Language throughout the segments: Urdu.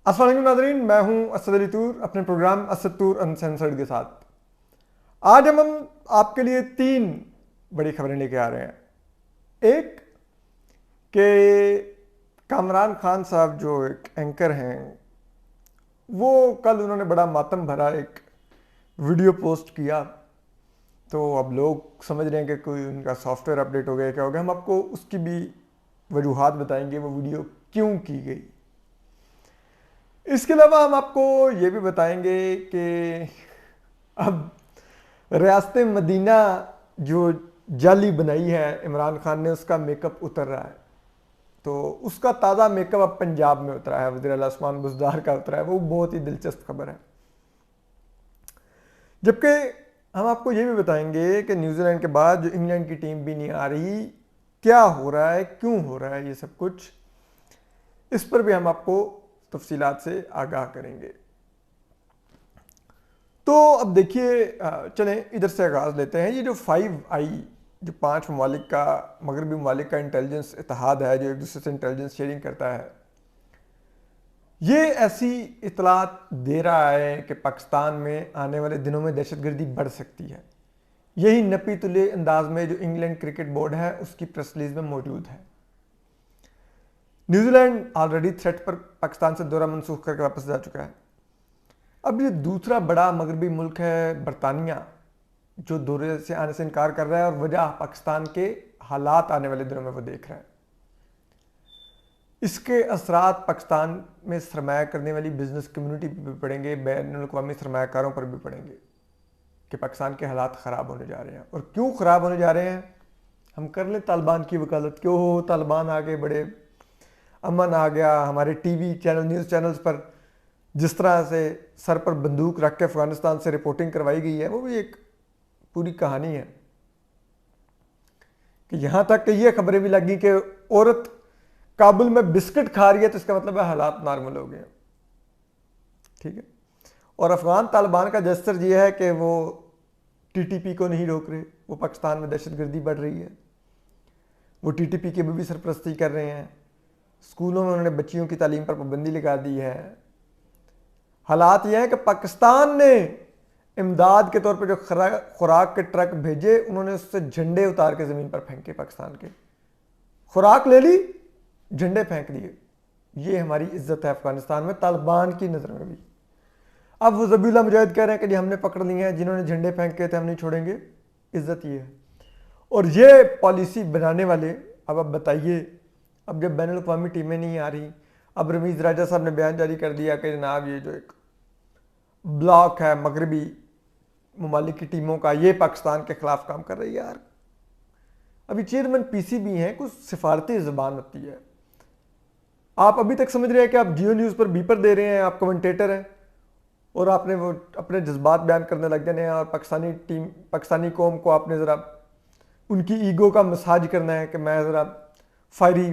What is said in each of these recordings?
السلام علیکم ناظرین، میں ہوں اسد علی طور اپنے پروگرام اسد طور انسینسرڈ کے ساتھ۔ آج ہم آپ کے لیے 3 بڑی خبریں لے کے آ رہے ہیں۔ ایک کہ کامران خان صاحب جو ایک اینکر ہیں، وہ کل انہوں نے بڑا ماتم بھرا ایک ویڈیو پوسٹ کیا، تو اب لوگ سمجھ رہے ہیں کہ کوئی ان کا سافٹ ویئر اپڈیٹ ہو گیا، کیا ہو گیا۔ ہم آپ کو اس کی بھی وجوہات بتائیں گے، وہ ویڈیو کیوں کی گئی۔ اس کے علاوہ ہم آپ کو یہ بھی بتائیں گے کہ اب ریاست مدینہ جو جعلی بنائی ہے عمران خان نے، اس کا میک اپ اتر رہا ہے۔ تو اس کا تازہ میک اپ اب پنجاب میں اترا ہے، وزیر اعلیٰ عثمان بزدار کا اترا ہے۔ وہ بہت ہی دلچسپ خبر ہے۔ جبکہ ہم آپ کو یہ بھی بتائیں گے کہ نیوزی لینڈ کے بعد جو انگلینڈ کی ٹیم بھی نہیں آ رہی، کیا ہو رہا ہے، کیوں ہو رہا ہے یہ سب کچھ، اس پر بھی ہم آپ کو تفصیلات سے آگاہ کریں گے۔ تو اب دیکھیے، چلیں ادھر سے آغاز لیتے ہیں۔ یہ جو 5i جو 5 ممالک کا، مغربی ممالک کا انٹیلیجنس اتحاد ہے، جو ایک دوسرے سے انٹیلیجنس شیئرنگ کرتا ہے، یہ ایسی اطلاعات دے رہا ہے کہ پاکستان میں آنے والے دنوں میں دہشت گردی بڑھ سکتی ہے۔ یہی نپی تلے انداز میں جو انگلینڈ کرکٹ بورڈ ہے اس کی پریس ریلیز میں موجود ہے۔ نیوزی لینڈ آلریڈی تھریٹ پر پاکستان سے دورہ منسوخ کر کے واپس جا چکا ہے۔ اب یہ دوسرا بڑا مغربی ملک ہے برطانیہ، جو دورے سے آنے سے انکار کر رہا ہے، اور وجہ پاکستان کے حالات آنے والے دنوں میں وہ دیکھ رہا ہے۔ اس کے اثرات پاکستان میں سرمایہ کرنے والی بزنس کمیونٹی پہ بھی پڑیں گے، بین الاقوامی سرمایہ کاروں پر بھی پڑیں گے، کہ پاکستان کے حالات خراب ہونے جا رہے ہیں۔ اور کیوں خراب ہونے جا رہے ہیں، ہم کر لیں طالبان کی وکالت۔ کیوں ہو طالبان آگے بڑے، امن آ گیا، ہمارے T V channel, news channels پر جس طرح سے سر پر بندوق رکھ کے افغانستان سے رپورٹنگ کروائی گئی ہے، وہ بھی ایک پوری کہانی ہے۔ کہ یہاں تک کہ یہ خبریں بھی لگی کہ عورت کابل میں بسکٹ کھا رہی ہے، تو اس کا مطلب ہے حالات نارمل ہو گئے ہیں۔ ٹھیک ہے۔ اور افغان طالبان کا جسر یہ ہے کہ وہ ٹی ٹی پی کو نہیں روک رہے، وہ پاکستان میں دہشت گردی بڑھ رہی ہے، وہ ٹی ٹی پی کی بھی سرپرستی کر رہے ہیں، اسکولوں میں انہوں نے بچیوں کی تعلیم پر پابندی لگا دی ہے۔ حالات یہ ہیں کہ پاکستان نے امداد کے طور پہ جو خوراک کے ٹرک بھیجے، انہوں نے اس سے جھنڈے اتار کے زمین پر پھینکے۔ پاکستان کے خوراک لے لی، جھنڈے پھینک دیے۔ یہ ہماری عزت ہے افغانستان میں، طالبان کی نظر میں بھی۔ اب وہ ذبیح اللہ مجاہد کہہ رہے ہیں کہ جی ہم نے پکڑ لیے ہیں جنہوں نے جھنڈے پھینکے تھے، ہم نہیں چھوڑیں گے۔ عزت یہ ہے۔ اور یہ پالیسی بنانے والے، اب بتائیے، اب جب بین الاقوامی ٹیمیں نہیں آ رہی، اب رمیز راجہ صاحب نے بیان جاری کر دیا کہ جناب یہ جو ایک بلاک ہے مغربی ممالک کی ٹیموں کا، یہ پاکستان کے خلاف کام کر رہی ہے۔ یار ابھی چیئرمین پی سی بی ہیں، کچھ سفارتی زبان ہوتی ہے۔ آپ ابھی تک سمجھ رہے ہیں کہ آپ جیو نیوز پر بیپر دے رہے ہیں، آپ کمنٹیٹر ہیں، اور آپ نے وہ اپنے جذبات بیان کرنے لگ جانے ہیں، اور پاکستانی قوم کو آپ نے ذرا ان کی ایگو کا مساج کرنا ہے کہ میں ذرا فائری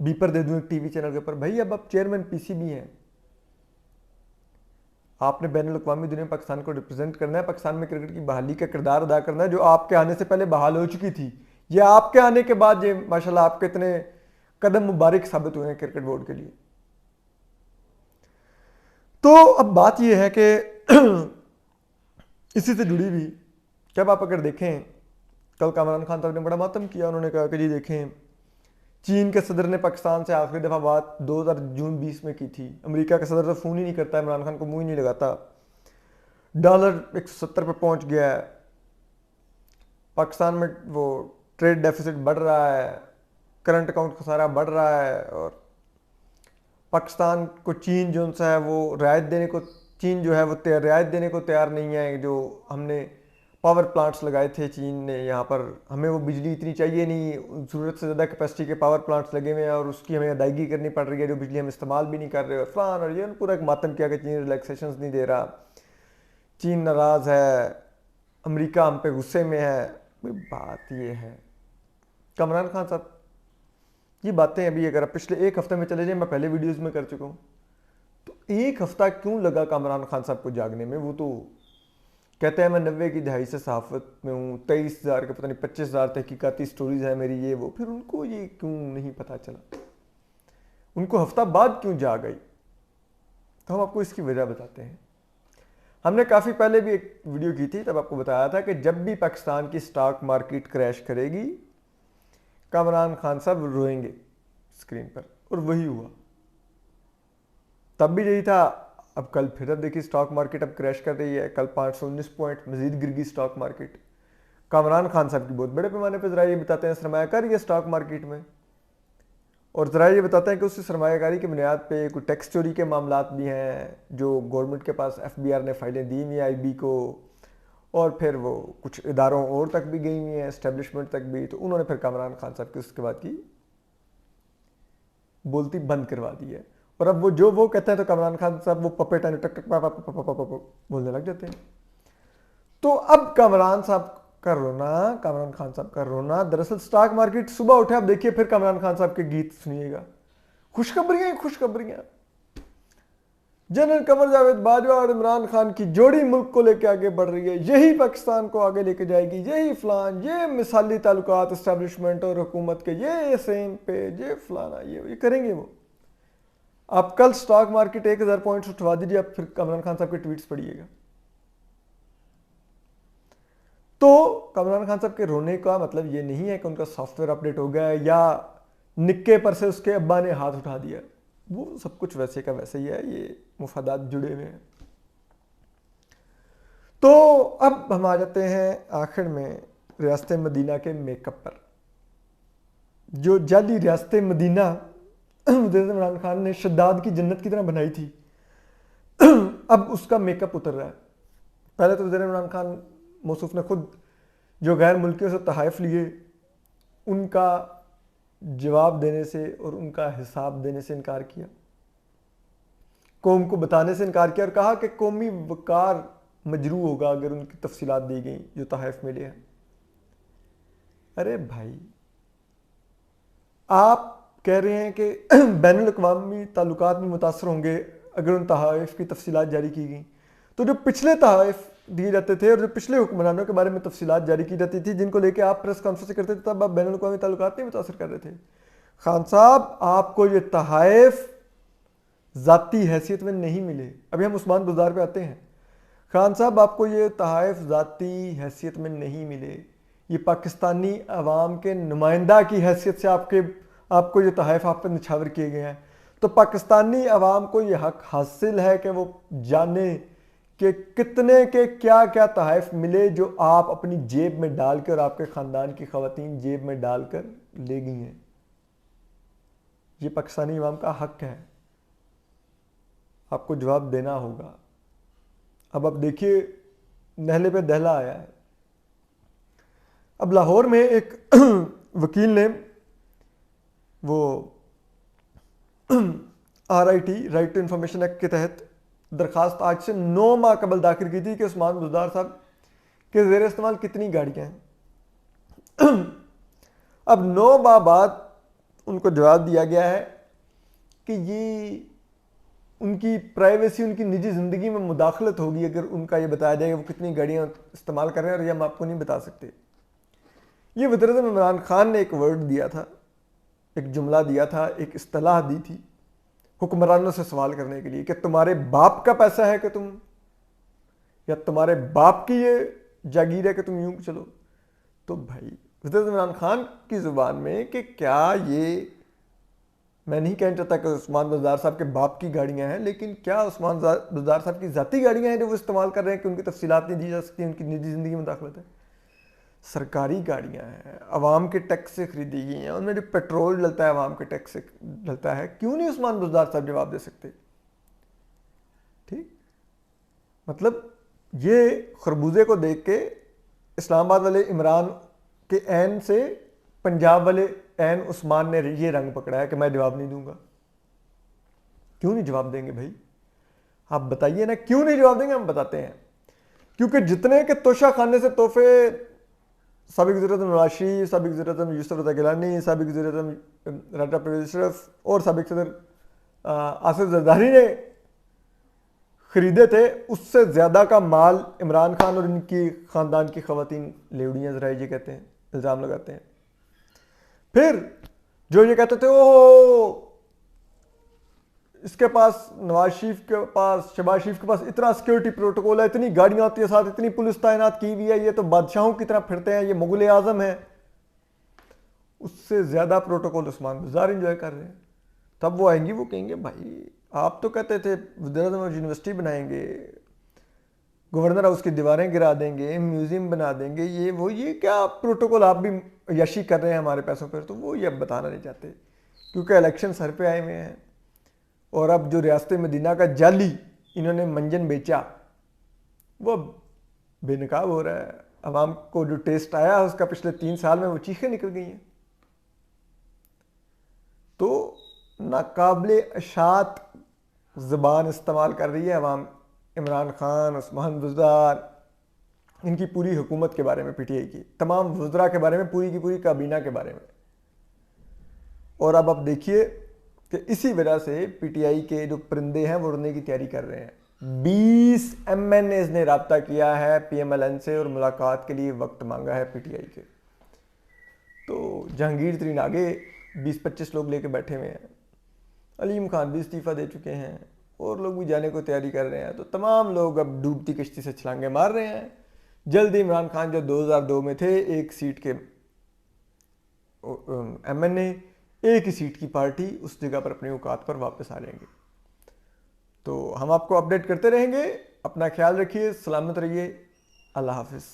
بیپر دے دوں ایک ٹی وی چینل کے اوپر۔ بھائی اب آپ چیئرمین پی سی بی ہیں، آپ نے بین الاقوامی دنیا میں پاکستان کو ریپرزینٹ کرنا ہے، پاکستان میں کرکٹ کی بحالی کا کردار ادا کرنا ہے، جو آپ کے آنے سے پہلے بحال ہو چکی تھی۔ یہ آپ کے آنے کے بعد یہ ماشاءاللہ آپ کے اتنے قدم مبارک ثابت ہوئے ہیں کرکٹ بورڈ کے لیے۔ تو اب بات یہ ہے کہ اسی سے جڑی ہوئی کہ اب آپ اگر دیکھیں، کل کامران خان صاحب نے بڑا ماتم کیا۔ انہوں نے کہا کہ جی دیکھیں، چین کے صدر نے پاکستان سے آخری دفعہ بات 2020 میں کی تھی۔ امریکہ کا صدر تو فون ہی نہیں کرتا، عمران خان کو منہ ہی نہیں لگاتا۔ ڈالر 170 پہ پہنچ گیا ہے، پاکستان میں وہ ٹریڈ ڈیفیسٹ بڑھ رہا ہے، کرنٹ اکاؤنٹ خسارہ بڑھ رہا ہے، اور پاکستان کو چین جو سا ہے وہ رعایت دینے کو، چین جو ہے وہ رعایت دینے کو تیار نہیں ہے۔ جو ہم نے پاور پلانٹس لگائے تھے چین نے یہاں پر، ہمیں وہ بجلی اتنی چاہیے نہیں، ضرورت سے زیادہ کیپیسٹی کے پاور پلانٹس لگے ہوئے ہیں، اور اس کی ہمیں ادائیگی کرنی پڑ رہی ہے، جو بجلی ہم استعمال بھی نہیں کر رہے، اور فلان اور یہ پورا ایک ماتم کیا کہ چین ریلیکسیشنز نہیں دے رہا، چین ناراض ہے، امریکہ ہم پہ غصے میں ہے۔ بات یہ ہے کامران خان صاحب، یہ باتیں ابھی اگر آپ پچھلے ایک ہفتے میں چلے جائیں، میں پہلے ویڈیوز میں کر چکا ہوں، تو ایک ہفتہ کیوں لگا کامران خان صاحب کو جاگنے میں؟ وہ تو کہتے ہیں میں 90 کی دہائی سے صحافت میں ہوں، 23,000 کے پتہ نہیں 25,000 تحقیقاتی سٹوریز ہیں میری، یہ وہ، پھر ان کو یہ کیوں نہیں پتہ چلا؟ ان کو ہفتہ بعد کیوں جاگ آئی؟ تو ہم آپ کو اس کی وجہ بتاتے ہیں. ہم نے کافی پہلے بھی ایک ویڈیو کی تھی, تب آپ کو بتایا تھا کہ جب بھی پاکستان کی سٹاک مارکیٹ کریش کرے گی کامران خان صاحب روئیں گے اسکرین پر, اور وہی ہوا. تب بھی یہی تھا. اب کل پھر اب دیکھیے سٹاک مارکیٹ اب کریش کر رہی ہے, کل 519 پوائنٹ مزید گر گئی سٹاک مارکیٹ. کامران خان صاحب کی بہت بڑے پیمانے پہ ذرائع یہ بتاتے ہیں سرمایہ کاری ہے سٹاک مارکیٹ میں, اور ذرائع یہ بتاتے ہیں کہ اس سرمایہ کاری کی بنیاد پہ کوئی ٹیکس چوری کے معاملات بھی ہیں جو گورنمنٹ کے پاس ایف بی آر نے فائلیں دی ہوئی ہیں آئی بی کو, اور پھر وہ کچھ اداروں اور تک بھی گئی ہوئی ہیں, اسٹیبلشمنٹ تک بھی. تو انہوں نے پھر کامران خان صاحب کی اس کے بعد کی بولتی بند کروا دی ہے, اور اب وہ کہتے ہیں تو کامران خان صاحب وہ پپے ٹک ٹک ٹک بولنے لگ جاتے ہیں. تو اب کامران خان صاحب کا رونا دراصل سٹاک مارکیٹ صبح اٹھے. اب دیکھیے پھر کامران خان صاحب کے گیت سنیے گا, خوشخبریاں. جنرل قمر جاوید باجوہ اور عمران خان کی جوڑی ملک کو لے کے آگے بڑھ رہی ہے, یہی پاکستان کو آگے لے کے جائے گی, یہی فلان, یہ مثالی تعلقات اسٹیبلشمنٹ اور حکومت کے, یہ سیم پہ, یہ فلانا, یہ کریں گے وہ. آپ کل سٹاک مارکیٹ 1000 پوائنٹس اٹھوا دیجیے, آپ پھر کامران خان صاحب کے ٹویٹس پڑھیے گا. تو کامران خان صاحب کے رونے کا مطلب یہ نہیں ہے کہ ان کا سافٹ ویئر اپڈیٹ ہو گیا ہے یا نکے پر سے اس کے ابا نے ہاتھ اٹھا دیا. وہ سب کچھ ویسے کا ویسے ہی ہے, یہ مفادات جڑے ہوئے ہیں. تو اب ہم آ جاتے ہیں آخر میں ریاست مدینہ کے میک اپ پر. جو جعلی ریاست مدینہ عمران خان نے شداد کی جنت کی طرح بنائی تھی, اب اس کا میک اپ اتر رہا ہے. پہلے تو وزیر عمران خان موصوف نے خود جو غیر ملکیوں سے تحائف لیے ان کا جواب دینے سے اور ان کا حساب دینے سے انکار کیا, قوم کو بتانے سے انکار کیا, اور کہا کہ قومی وقار مجروح ہوگا اگر ان کی تفصیلات دی گئیں جو تحائف ملے ہیں. ارے بھائی, آپ کہہ رہے ہیں کہ بین الاقوامی تعلقات بھی متاثر ہوں گے اگر ان تحائف کی تفصیلات جاری کی گئیں, تو جو پچھلے تحائف دیے جاتے تھے اور جو پچھلے حکمرانوں کے بارے میں تفصیلات جاری کی جاتی تھی جن کو لے کے آپ پریس کانفرنس کرتے تھے, تب آپ بین الاقوامی تعلقات نہیں متاثر کر رہے تھے. خان صاحب, آپ کو یہ تحائف ذاتی حیثیت میں نہیں ملے. ابھی ہم عثمان بزدار پہ آتے ہیں. خان صاحب, آپ کو یہ تحائف ذاتی حیثیت میں نہیں ملے, یہ پاکستانی عوام کے نمائندہ کی حیثیت سے آپ کو یہ تحائف آپ پہ نچھاور کیے گئے ہیں. تو پاکستانی عوام کو یہ حق حاصل ہے کہ وہ جانے کہ کتنے کے کیا کیا تحائف ملے جو آپ اپنی جیب میں ڈال کر, آپ کے خاندان کی خواتین جیب میں ڈال کر لے گئی ہیں. یہ پاکستانی عوام کا حق ہے, آپ کو جواب دینا ہوگا. اب آپ دیکھیے نہلے پہ دہلا آیا ہے. اب لاہور میں ایک وکیل نے وہ RIT right to information act کے تحت درخواست آج سے 9 ماہ قبل داخل کی تھی کہ عثمان بزدار صاحب کے زیر استعمال کتنی گاڑیاں ہیں. اب 9 ماہ بعد ان کو جواب دیا گیا ہے کہ یہ ان کی پرائیویسی, ان کی نجی زندگی میں مداخلت ہوگی اگر ان کا یہ بتایا جائے کہ وہ کتنی گاڑیاں استعمال کر رہے ہیں, اور یہ ہم آپ کو نہیں بتا سکتے. یہ وزیر اعظم عمران خان نے ایک ورڈ دیا تھا, ایک جملہ دیا تھا, ایک اصطلاح دی تھی حکمرانوں سے سوال کرنے کے لیے کہ تمہارے باپ کا پیسہ ہے کہ تم, یا تمہارے باپ کی یہ جاگیر ہے کہ تم یوں چلو. تو بھائی وزیر اعظم عمران خان کی زبان میں کہ کیا یہ, میں نہیں کہنا چاہتا کہ عثمان بزدار صاحب کے باپ کی گاڑیاں ہیں, لیکن کیا عثمان بزدار صاحب کی ذاتی گاڑیاں ہیں جو وہ استعمال کر رہے ہیں کہ ان کی تفصیلات نہیں دی جا سکتی, ان کی نجی زندگی میں داخلت ہے. سرکاری گاڑیاں ہیں, عوام کے ٹیکس سے خریدی گئی ہیں, ان میں جو پیٹرول ڈلتا ہے عوام کے ٹیکس سے ڈلتا ہے. کیوں نہیں عثمان بزدار صاحب جواب دے سکتے؟ ٹھیک, مطلب یہ خربوزے کو دیکھ کے اسلام آباد والے عمران کے عین سے پنجاب والے عین عثمان نے یہ رنگ پکڑا ہے کہ میں جواب نہیں دوں گا. کیوں نہیں جواب دیں گے بھائی؟ آپ بتائیے نا, کیوں نہیں جواب دیں گے؟ ہم بتاتے ہیں. کیونکہ جتنے کے توشہ خانے سے تحفے سابق وزیر اعظم نواز شریف, سابق وزیر اعظم یوسف رضا گیلانی, سابق وزیر اعظم راجہ پرویز اشرف اور سابق صدر آصف زرداری نے خریدے تھے, اس سے زیادہ کا مال عمران خان اور ان کی خاندان کی خواتین لیوڑیاں ذرائع یہ کہتے ہیں, الزام لگاتے ہیں. پھر جو یہ کہتے تھے اس کے پاس نواز شریف کے پاس شہباز شریف کے پاس اتنا سیکورٹی پروٹوکول ہے, اتنی گاڑیاں ہوتی ہیں ساتھ, اتنی پولیس تعینات کی ہوئی ہے, یہ تو بادشاہوں کی طرح پھرتے ہیں, یہ مغل اعظم ہیں. اس سے زیادہ پروٹوکول عثمان بزدار انجوائے کر رہے ہیں. تب وہ آئیں گی, وہ کہیں گے بھائی آپ تو کہتے تھے وزیر اعظم یونیورسٹی بنائیں گے, گورنر ہاؤس کی دیواریں گرا دیں گے, میوزیم بنا دیں گے, یہ کیا پروٹوکول آپ بھی عیاشی کر رہے ہیں ہمارے پیسوں پر. تو وہ یہ اب بتانا نہیں چاہتے کیونکہ الیکشن سر پہ آئے ہوئے ہیں. اور اب جو ریاست مدینہ کا جعلی انہوں نے منجن بیچا وہ بے نقاب ہو رہا ہے. عوام کو جو ٹیسٹ آیا اس کا پچھلے 3 سال میں وہ چیخیں نکل گئی ہیں. تو ناقابل اشاعت زبان استعمال کر رہی ہے عوام عمران خان, عثمان بزدار, ان کی پوری حکومت کے بارے میں, پی ٹی آئی کی تمام وزراء کے بارے میں, پوری کی پوری کابینہ کے بارے میں. اور اب آپ دیکھیے کہ اسی وجہ سے پی ٹی آئی کے جو پرندے ہیں وہ اڑنے کی تیاری کر رہے ہیں. 20 ایم این ایز نے رابطہ کیا ہے پی ایم ایل این سے اور ملاقات کے لیے وقت مانگا ہے پی ٹی آئی کے. تو جہانگیر ترین آگے 20-25 لوگ لے کے بیٹھے ہوئے ہیں, علیم خان بھی استعفیٰ دے چکے ہیں, اور لوگ بھی جانے کو تیاری کر رہے ہیں. تو تمام لوگ اب ڈوبتی کشتی سے چھلانگے مار رہے ہیں. جلدی عمران خان جو 2002 میں تھے, 1 سیٹ کے ایم این اے, 1 ہی سیٹ کی پارٹی, اس جگہ پر اپنی اوقات پر واپس آ جائیں گے. تو ہم آپ کو اپڈیٹ کرتے رہیں گے. اپنا خیال رکھیے, سلامت رہیے, اللہ حافظ.